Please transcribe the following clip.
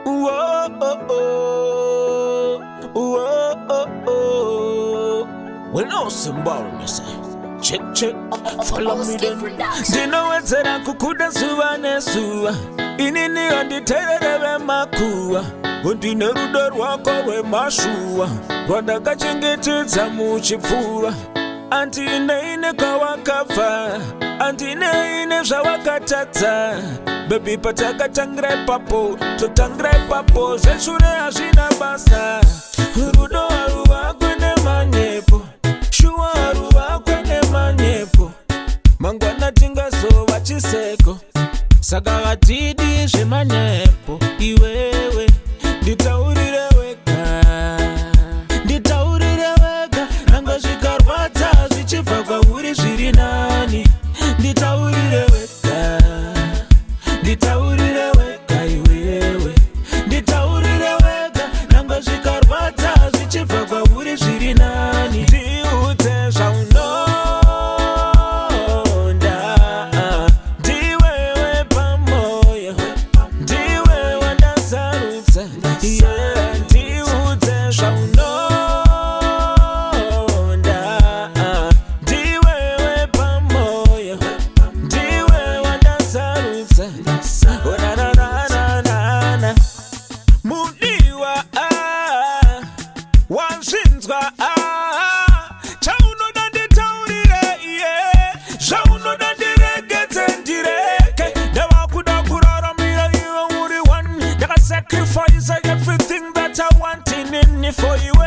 Whoa, oh, oh. Whoa, oh, oh. Well, no symbol, me say. Check, follow me then. Dino wetera kukuda suwa nesuwa. Inini onditerere makuwa. Undine rudo rwako we mashuwa. Rwanda kachengetedza muchipfuva. Anti ine kawakafa. Anti ine zvawakatadza. Baby patakatangire papo. Totangire papo. Zveshure hazvina basa. Rudo haruva kwene manyepo. Shuwa haruva kwene manyepo. Mangwana tingazova chiseko. Saka vatidi zvemanyepo. Iwewe nditaurire wega. Nditaurire wega. Nanga zvikarwadza zvichibva kwauri zviri nani. Nditaurire wega. Nditaurire wega iwewe. Nditaurire wega. Nanga zvikarwadza zvichibva kwauri zviri nani. Ndiudze zvaunonda. Ndiwewe pamoyo. Ndiwe wandazarudza. Yeah, ndiudze zvaunonda. Ndiwewe pamoyo. Ndiwe wandazarudza. Oh, na, na, na, na, na, na. Mudiwa wanzvinzwa chaunoda nditaurire iye zvaunoda ndiregedze ndireke ndavakuda kuraramira iwe uri one ndakasacrifice everything that I want in for you